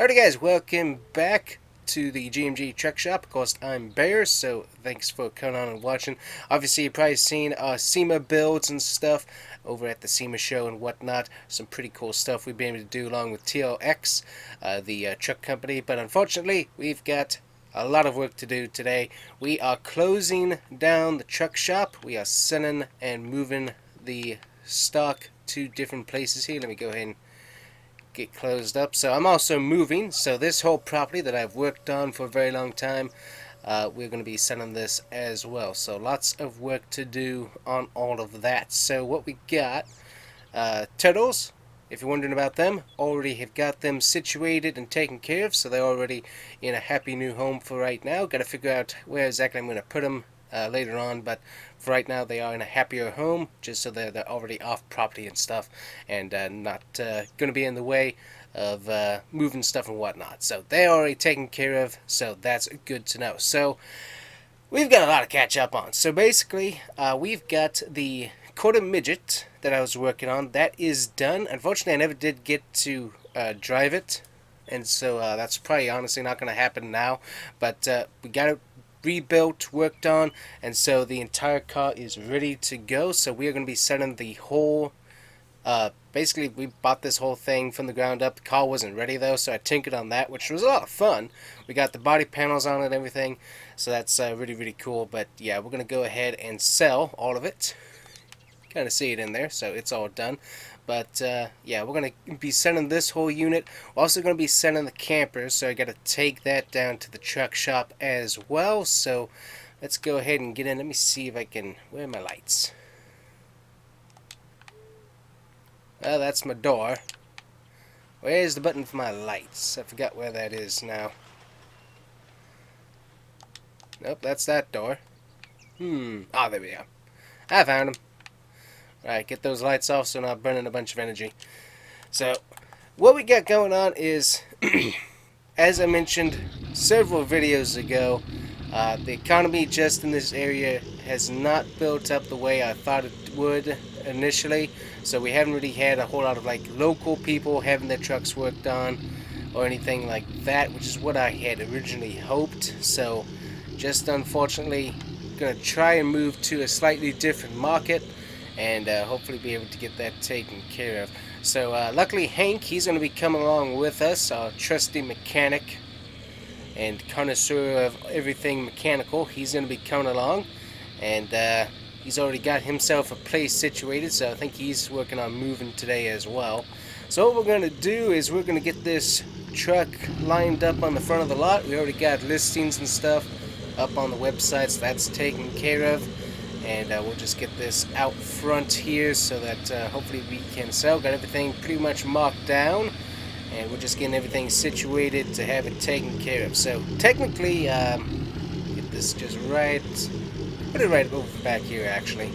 Alrighty guys, welcome back to the GMG truck shop. Of course, I'm Bear, so thanks for coming on and watching. Obviously, you've probably seen Sema builds and stuff over at the Sema show and whatnot. Some pretty cool stuff we've been able to do along with TLX, the truck company. But unfortunately, we've got a lot of work to do today. We are closing down the truck shop. We are selling and moving the stock to different places here. Let me go ahead and get closed up. So I'm also moving, so this whole property that I've worked on for a very long time, we're going to be selling this as well. So lots of work to do on all of that. So what we got, turtles, if you're wondering about them, already have got them situated and taken care of, so they're already in a happy new home for right now. Got to figure out where exactly I'm going to put them later on, but for right now they are in a happier home, just so they're already off property and stuff, and not going to be in the way of moving stuff and whatnot. So they're already taken care of, so that's good to know. So we've got a lot to catch up on. So basically, we've got the quarter midget that I was working on. That is done. Unfortunately, I never did get to drive it, and so that's probably honestly not going to happen now, but we got it rebuilt, worked on, and so the entire car is ready to go. So we are going to be setting the whole basically we bought this whole thing from the ground up. The car wasn't ready though, so I tinkered on that, which was a lot of fun. We got the body panels on it and everything, so that's really cool. But yeah, we're going to go ahead and sell all of it. Kind of see it in there, so it's all done. But yeah, we're going to be sending this whole unit. We're also going to be sending the campers, so I got to take that down to the truck shop as well. So let's go ahead and get in. Let me see if I can... Where are my lights? Well, that's my door. Where's the button for my lights? I forgot where that is now. Nope, that's that door. Ah, there we are. I found him. Alright, get those lights off so I'm not burning a bunch of energy. So, what we got going on is, as I mentioned several videos ago, the economy just in this area has not built up the way I thought it would initially. So we haven't really had a whole lot of like local people having their trucks worked on or anything like that, which is what I had originally hoped. So, just unfortunately, gonna try and move to a slightly different market, and hopefully be able to get that taken care of. So luckily Hank, he's going to be coming along with us, our trusty mechanic and connoisseur of everything mechanical. He's going to be coming along, and he's already got himself a place situated, so I think he's working on moving today as well. So what we're going to do is we're going to get this truck lined up on the front of the lot. We already got listings and stuff up on the website, so that's taken care of. And we'll just get this out front here so that hopefully we can sell. Got everything pretty much marked down, and we're just getting everything situated to have it taken care of. So technically, get this just right, put it right over back here actually.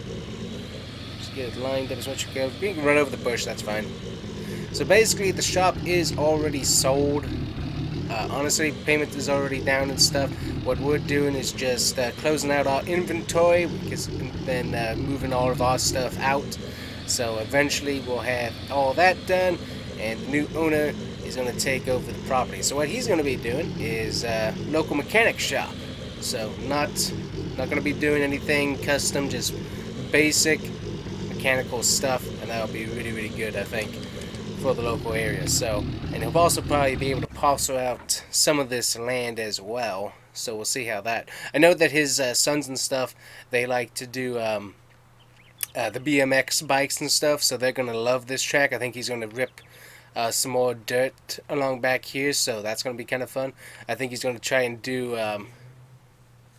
Just get it lined up as much as you can. We can run over the bush, that's fine. So basically the shop is already sold. Honestly, payment is already down and stuff. What we're doing is just closing out our inventory, because then moving all of our stuff out. So eventually we'll have all that done, and the new owner is going to take over the property. So what he's going to be doing is local mechanic shop. So not going to be doing anything custom, just basic mechanical stuff, and that'll be really good, I think, for the local area. So, and he'll also probably be able to parcel out some of this land as well. So we'll see how that. I know that his sons and stuff, they like to do the BMX bikes and stuff, so they're gonna love this track. I think he's gonna rip some more dirt along back here, so that's gonna be kind of fun. I think he's gonna try and do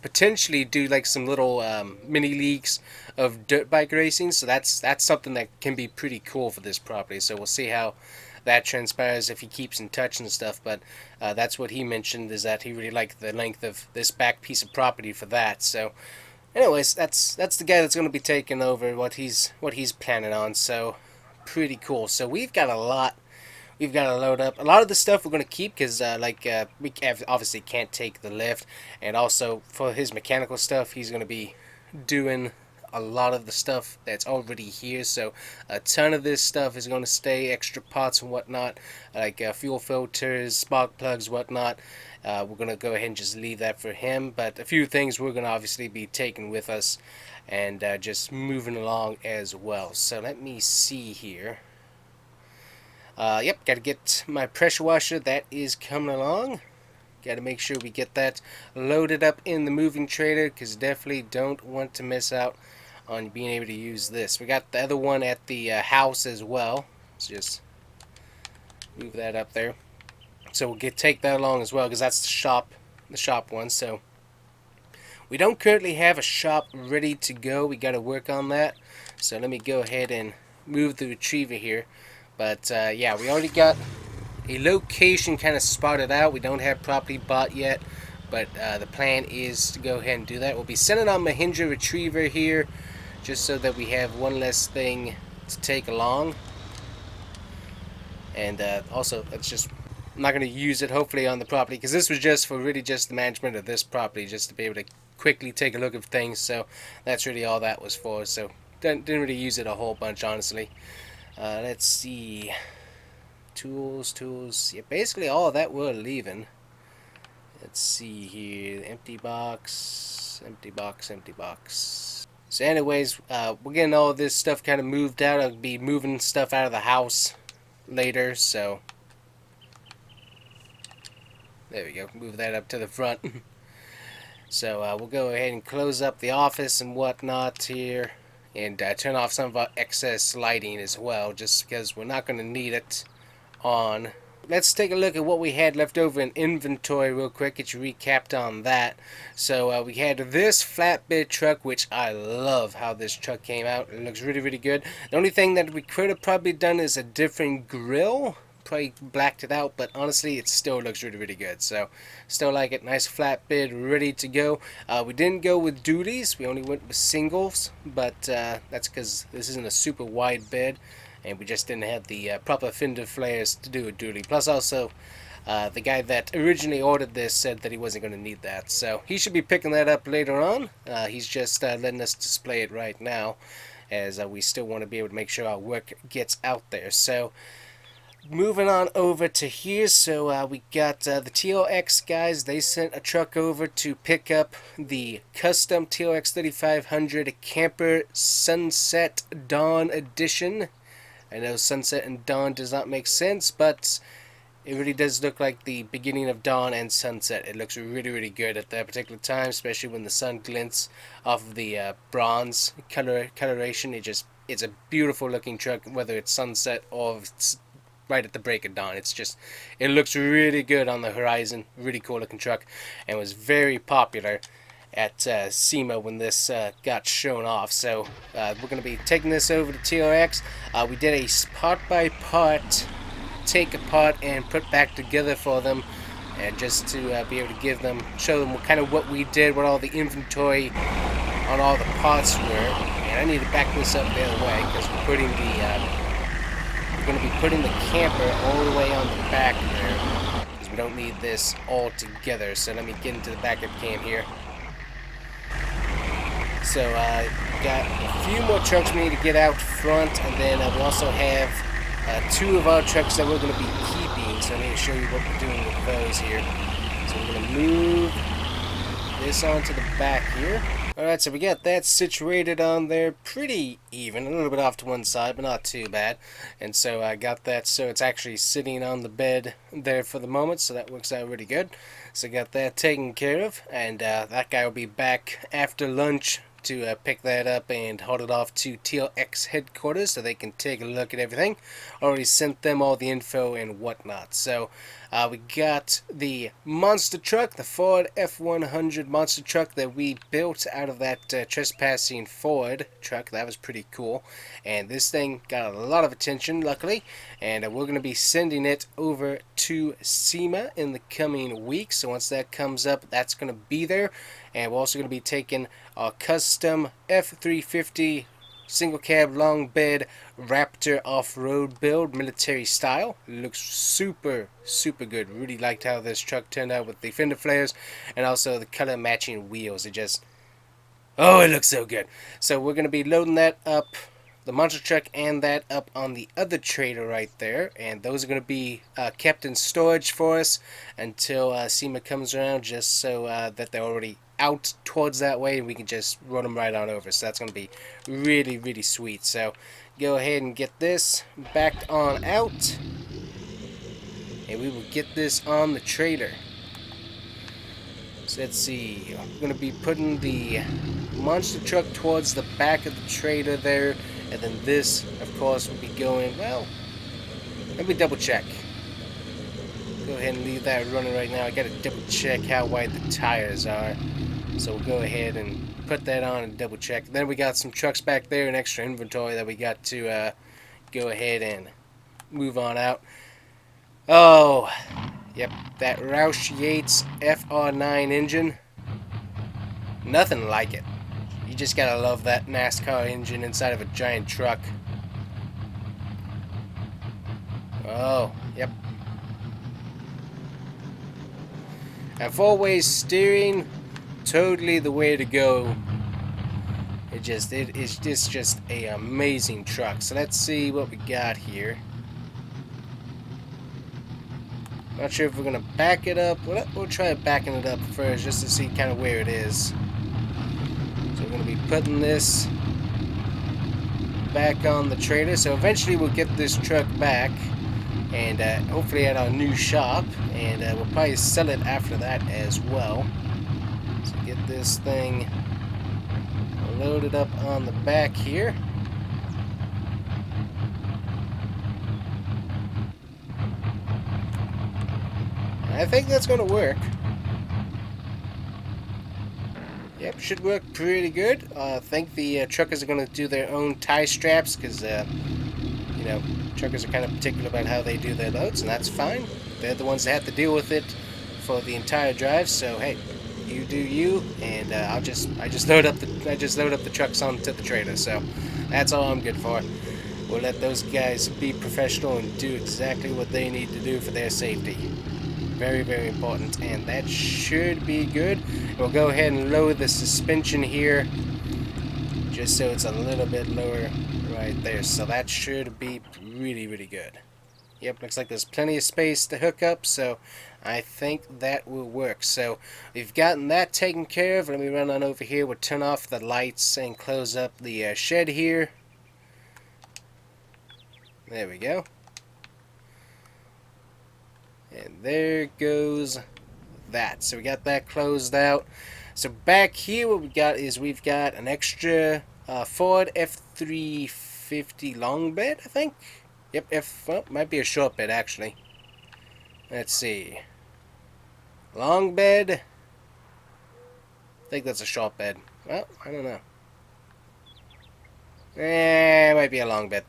potentially do like some little mini leagues of dirt bike racing. So that's something that can be pretty cool for this property. So we'll see how that transpires if he keeps in touch and stuff. But that's what he mentioned, is that he really liked the length of this back piece of property for that. So anyways, that's the guy that's going to be taking over what he's planning on. So pretty cool. So we've got a lot. We've got to load up. A lot of the stuff we're going to keep because, we obviously can't take the lift. And also, for his mechanical stuff, he's going to be doing a lot of the stuff that's already here. So a ton of this stuff is going to stay, extra parts and whatnot, like fuel filters, spark plugs, whatnot. We're going to go ahead and just leave that for him. But a few things we're going to obviously be taking with us and just moving along as well. So let me see here. Yep, got to get my pressure washer. That is coming along. Got to make sure we get that loaded up in the moving trailer, because definitely don't want to miss out on being able to use this. We got the other one at the house as well. Let's just move that up there. So we'll take that along as well, because that's the shop one. So we don't currently have a shop ready to go. We got to work on that. So let me go ahead and move the retriever here. But yeah, we already got a location kind of spotted out. We don't have property bought yet, but the plan is to go ahead and do that. We'll be sending on Mahindra Retriever here, just so that we have one less thing to take along. And also, it's just, I'm not going to use it hopefully on the property, because this was just for really just the management of this property, just to be able to quickly take a look at things. So that's really all that was for. So didn't really use it a whole bunch, honestly. Let's see. Tools. Yeah, basically all of that we're leaving. Let's see here. Empty box. So anyways, we're getting all this stuff kind of moved out. I'll be moving stuff out of the house later, so there we go. Move that up to the front. So we'll go ahead and close up the office and whatnot here, and turn off some of our excess lighting as well, just because we're not going to need it on. Let's take a look at what we had left over in inventory real quick, get you recapped on that. So we had this flatbed truck, which I love how this truck came out. It looks really good. The only thing that we could have probably done is a different grill. Probably blacked it out, but honestly it still looks really good. So still like it. Nice flatbed, ready to go. We didn't go with duties, we only went with singles, but that's because this isn't a super wide bed, and we just didn't have the proper fender flares to do a duty. Plus also, the guy that originally ordered this said that he wasn't going to need that, so he should be picking that up later on. He's just letting us display it right now, as we still want to be able to make sure our work gets out there. So moving on over to here, so we got the TLX guys. They sent a truck over to pick up the custom TLX 3500 Camper Sunset Dawn Edition. I know Sunset and Dawn does not make sense, but it really does look like the beginning of dawn and sunset. It looks really good at that particular time, especially when the sun glints off of the bronze coloration. It's a beautiful looking truck, whether it's sunset or it's right at the break of dawn. It looks really good on the horizon. Really cool looking truck, and was very popular at Sema when this got shown off. So we're going to be taking this over to TRX. We did a part by part take apart and put back together for them, and just to be able to show them what we did, what all the inventory on all the parts were. And I need to back this up the other way, because we're going to be putting the camper all the way on the back there, because we don't need this all together. So let me get into the backup cam here. So got a few more trucks we need to get out front, and then we also have two of our trucks that we're going to be keeping. So I need to show you what we're doing with those here. So we're going to move this onto the back here. Alright, so we got that situated on there pretty even, a little bit off to one side, but not too bad. And so I got that so it's actually sitting on the bed there for the moment, so that works out really good. So got that taken care of, and that guy will be back after lunch to pick that up and haul it off to TLX headquarters so they can take a look at everything. Already sent them all the info and whatnot. So we got the monster truck, the Ford F100 monster truck that we built out of that trespassing Ford truck. That was pretty cool, and this thing got a lot of attention, luckily, and we're going to be sending it over to Sema in the coming weeks. So once that comes up, that's going to be there. And we're also going to be taking our custom F350 single cab long bed Raptor off-road build, military style. It looks super good. Really liked how this truck turned out with the fender flares and also the color matching wheels. Oh, it looks so good. So we're going to be loading that up, the monster truck and that up on the other trailer right there. And those are going to be kept in storage for us until Sema comes around, just so that they're already out towards that way and we can just run them right on over. So that's going to be really, really sweet. So go ahead and get this backed on out. And we will get this on the trailer. So let's see. I'm going to be putting the monster truck towards the back of the trailer there. And then this, of course, will be going, well, let me double check. Go ahead and leave that running right now. I got to double check how wide the tires are. So we'll go ahead and put that on and double check. Then we got some trucks back there and extra inventory that we got to go ahead and move on out. Oh, yep, that Roush Yates FR9 engine. Nothing like it. You just gotta love that NASCAR engine inside of a giant truck. Oh, yep. And four-way steering, totally the way to go. It is just a amazing truck. So let's see what we got here. Not sure if we're gonna back it up. We'll try backing it up first just to see kind of where it is. So we're gonna be putting this back on the trailer. So eventually we'll get this truck back, and hopefully at our new shop, and we'll probably sell it after that as well. So get this thing loaded up on the back here. I think that's going to work. Yep, should work pretty good. I think the truckers are going to do their own tie straps because, you know, truckers are kind of particular about how they do their loads, and that's fine. They're the ones that have to deal with it for the entire drive. So hey, you do you, and I just load up the trucks onto the trailer. So that's all I'm good for. We'll let those guys be professional and do exactly what they need to do for their safety. Very, very important, and that should be good. We'll go ahead and lower the suspension here, just so it's a little bit lower right there. So that should be really, really good. Yep, looks like there's plenty of space to hook up, so I think that will work. So we've gotten that taken care of. Let me run on over here. We'll turn off the lights and close up the shed here. There we go. And there goes that. So we got that closed out. So back here what we got is we've got an extra Ford F350 long bed, I think. Yep, well, might be a short bed actually. Let's see. Long bed. I think that's a short bed. Well, I don't know. It might be a long bed.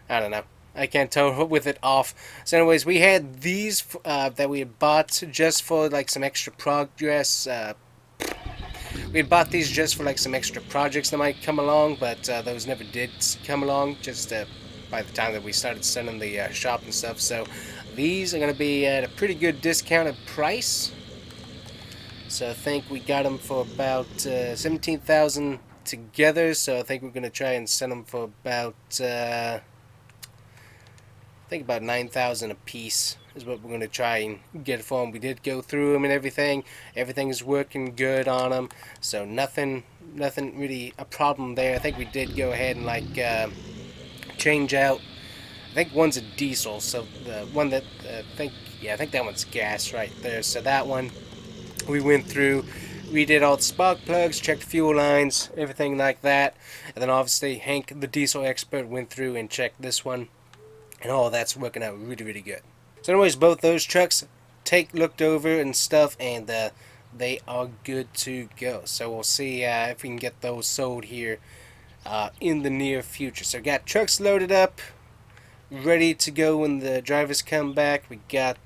I don't know. I can't tell with it off. So anyways, we had these that we had bought just for like some extra progress. We had bought these just for like some extra projects that might come along, but those never did come along. Just by the time that we started selling the shop and stuff. So these are going to be at a pretty good discounted price. So I think we got them for about 17,000 together. So I think we're going to try and sell them for about I think about 9,000 a piece is what we're going to try and get for them. We did go through them and everything. Everything is working good on them. So nothing really a problem there. I think we did go ahead and like change out. I think one's a diesel. So the one that I think that one's gas right there. So that one we went through. We did all the spark plugs, checked fuel lines, everything like that. And then obviously Hank, the diesel expert, went through and checked this one. And all that's working out really, really good. So anyways, both those trucks looked over and stuff, and they are good to go. So we'll see if we can get those sold here in the near future. So got trucks loaded up, ready to go when the drivers come back. We got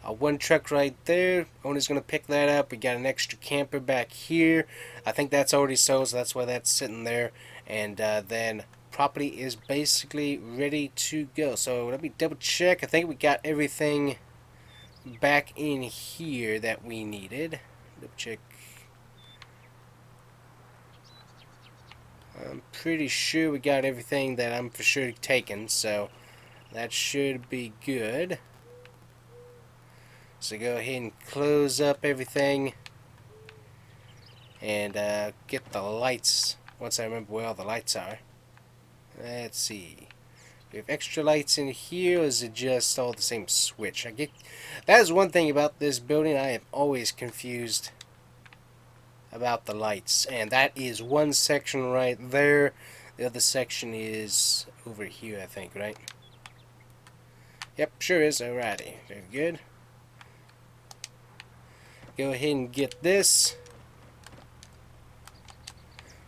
one truck right there. Owner's going to pick that up. We got an extra camper back here. I think that's already sold, so that's why that's sitting there. And then property is basically ready to go. So let me double check. I think we got everything back in here that we needed. Double check. I'm pretty sure we got everything that I'm for sure taking, so that should be good. So go ahead and close up everything and get the lights once I remember where all the lights are. Let's see. We have extra lights in here, or is it just all the same switch? That is one thing about this building I am always confused about the lights, and that is one section right there. The other section is over here, I think, right? Yep, sure is. Alrighty, very good. Go ahead and get this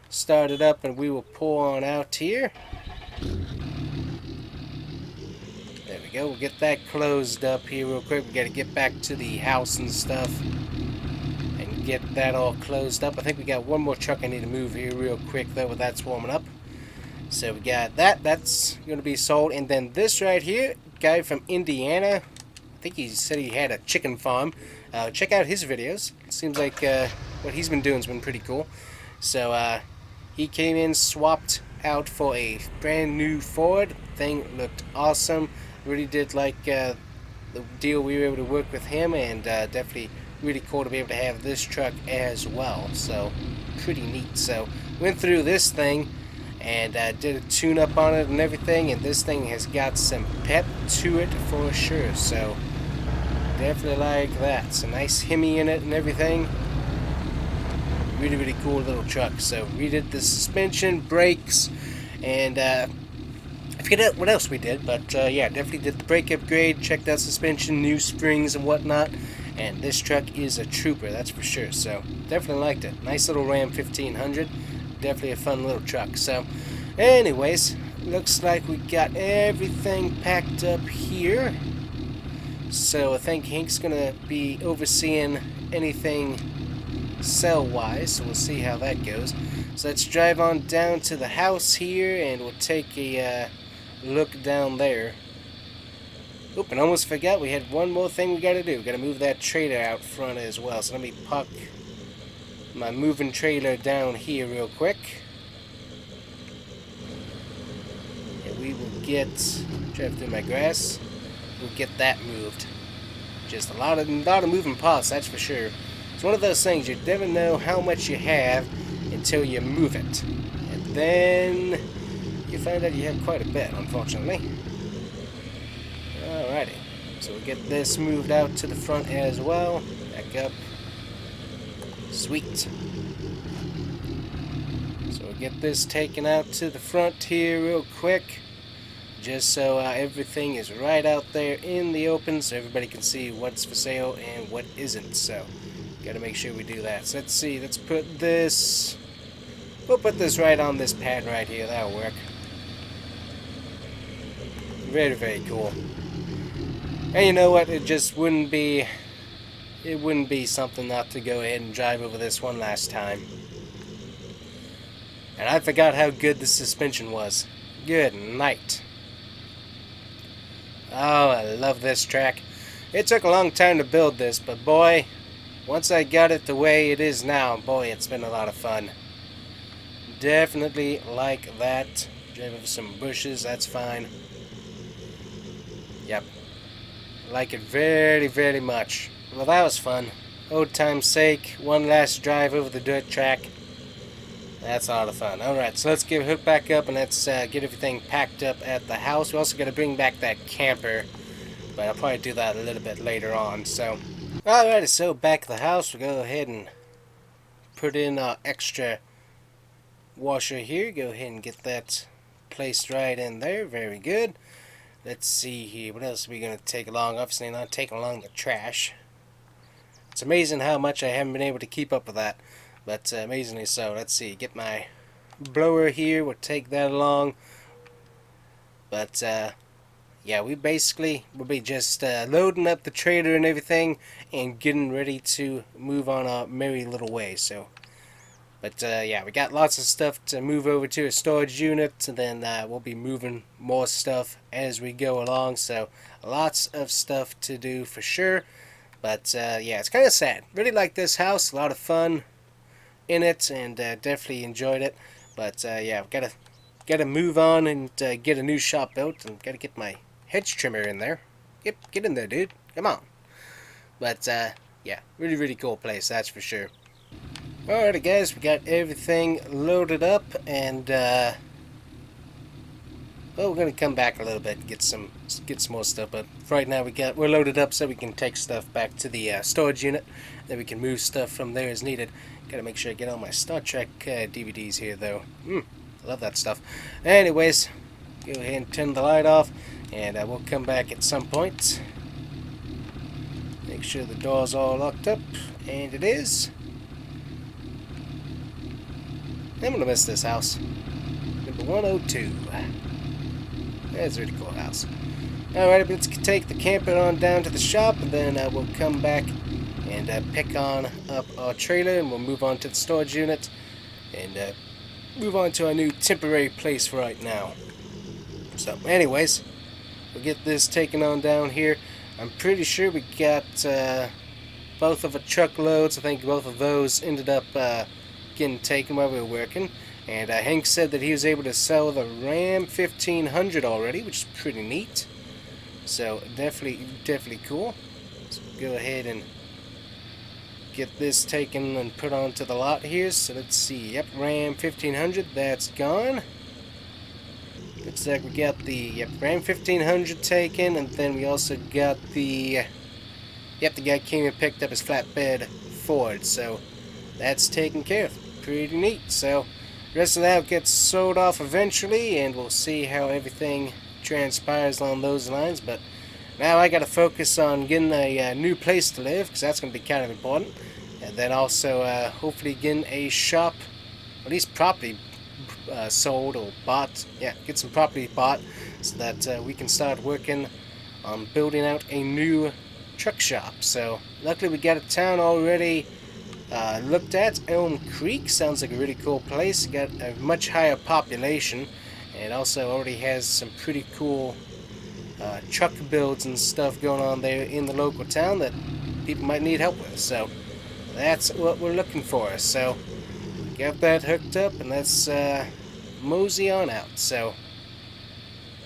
started up, and we will pull on out here. There we go. We'll get that closed up here real quick. We got to get back to the house and stuff and get that all closed up. I think we got one more truck I need to move here real quick, though, with that warming up. So we got that. That's going to be sold. And then this right here, guy from Indiana. I think he said he had a chicken farm. Check out his videos. It seems like what he's been doing has been pretty cool. So he came in, swapped out for a brand new Ford. Thing looked awesome. Really did like the deal we were able to work with him, and definitely really cool to be able to have this truck as well. So pretty neat. So went through this thing and did a tune-up on it and everything, and this thing has got some pep to it for sure. So definitely like that. It's a nice Hemi in it and everything. Really, really cool little truck. So redid the suspension, brakes, and I forget what else we did, but yeah, definitely did the brake upgrade, checked out suspension, new springs and whatnot, and this truck is a trooper, that's for sure. So definitely liked it. Nice little Ram 1500. Definitely a fun little truck. So anyways, looks like we got everything packed up here. So I think Hank's gonna be overseeing anything cell-wise, so we'll see how that goes. So let's drive on down to the house here, and we'll take a look down there. Oop, and almost forgot we had one more thing we gotta do. We gotta move that trailer out front as well. So let me park my moving trailer down here real quick. And we will drive through my grass. We'll get that moved. Just a lot of moving parts, that's for sure. It's one of those things, you never know how much you have until you move it. And then you find out you have quite a bit, unfortunately. Alrighty. So we'll get this moved out to the front as well. Back up. Sweet. So we'll get this taken out to the front here real quick. Just so everything is right out there in the open so everybody can see what's for sale and what isn't. So gotta make sure we do that. So let's see, let's put this, we'll put this right on this pad right here. That'll work. Very, very cool. And you know what, it just wouldn't be something not to go ahead and drive over this one last time. And I forgot how good the suspension was. Good night. Oh, I love this track. It took a long time to build this, but boy, once I got it the way it is now, boy, it's been a lot of fun. Definitely like that. Drive over some bushes, that's fine. Yep. Like it very, very much. Well, that was fun. Old time's sake, one last drive over the dirt track. That's a lot of fun. Alright, so let's hook back up and let's get everything packed up at the house. We also got to bring back that camper, but I'll probably do that a little bit later on. So, alright, so back at the house, we'll go ahead and put in our extra washer here. Go ahead and get that placed right in there. Very good. Let's see here. What else are we going to take along? Obviously not taking along the trash. It's amazing how much I haven't been able to keep up with that. But amazingly so. Let's see. Get my blower here. We'll take that along. But yeah, we'll be just loading up the trailer and everything and getting ready to move on our merry little way. So, but yeah, we got lots of stuff to move over to a storage unit, and then we'll be moving more stuff as we go along. So lots of stuff to do for sure. But yeah, it's kind of sad. Really like this house. A lot of fun in it, and definitely enjoyed it. But yeah, I've gotta move on and get a new shop built, and gotta get my hedge trimmer in there. Yep, get in there, dude. Come on. But yeah, really cool place, that's for sure. Alrighty, guys, we got everything loaded up, and well, we're gonna come back a little bit and get some more stuff. But right now we're loaded up, so we can take stuff back to the storage unit. Then we can move stuff from there as needed. Gotta make sure I get all my Star Trek DVDs here, though. I love that stuff. Anyways, go ahead and turn the light off, and we'll come back at some point. Make sure the door's all locked up, and it is. I'm gonna miss this house. Number 102. That's a really cool house. Alright, let's take the camper on down to the shop, and then we'll come back and pick on up our trailer, and we'll move on to the storage unit, and move on to our new temporary place for right now. So, anyways, we'll get this taken on down here. I'm pretty sure we got both of the truckloads. I think both of those ended up getting taken while we were working. And Hank said that he was able to sell the Ram 1500 already, which is pretty neat. So definitely cool. So go ahead and get this taken and put onto the lot here. So let's see. Yep, Ram 1500, that's gone. Looks like we got the Ram 1500 taken, and then we also got the the guy came and picked up his flatbed Ford. So that's taken care of. Pretty neat. So the rest of that gets sold off eventually, and we'll see how everything transpires along those lines. But now I got to focus on getting a new place to live, because that's going to be kind of important. And then also hopefully getting a shop, at least property sold or bought. Yeah, get some property bought, so that we can start working on building out a new truck shop. So luckily we got a town already looked at. Elm Creek sounds like a really cool place. Got a much higher population, and also already has some pretty cool truck builds and stuff going on there in the local town that people might need help with. So that's what we're looking for. So got that hooked up, and let's mosey on out. So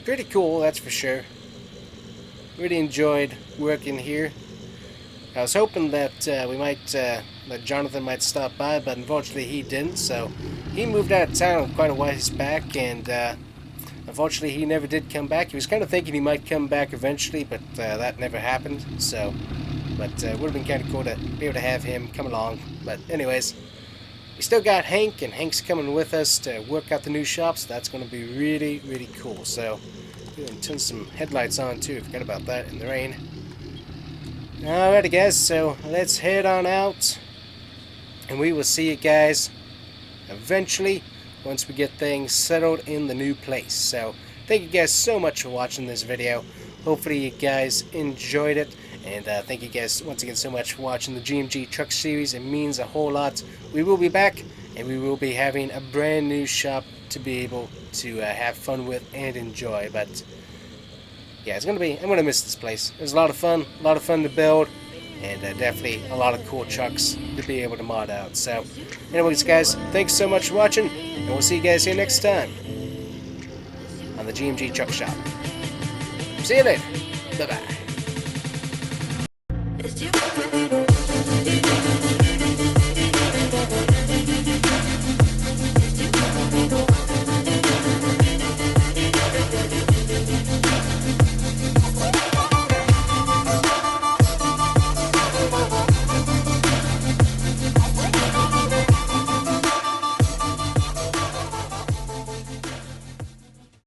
pretty cool, that's for sure. Really enjoyed working here. I was hoping that that Jonathan might stop by, but unfortunately he didn't. So he moved out of town quite a while back, and unfortunately he never did come back. He was kind of thinking he might come back eventually, but that never happened. So, but it would have been kind of cool to be able to have him come along. But anyways, we still got Hank, and Hank's coming with us to work out the new shop. So that's going to be really cool. So go and turn some headlights on too. Forgot about that in the rain. Alrighty, guys, so let's head on out, and we will see you guys eventually once we get things settled in the new place. So thank you guys so much for watching this video. Hopefully you guys enjoyed it, and thank you guys once again so much for watching the GMG truck series. It means a whole lot. We will be back, and we will be having a brand new shop to be able to have fun with and enjoy. But yeah, I'm gonna miss this place. It was a lot of fun to build, and definitely a lot of cool trucks to be able to mod out. So anyways, guys, thanks so much for watching, and we'll see you guys here next time on the GMG Truck Shop. See you later. Bye bye.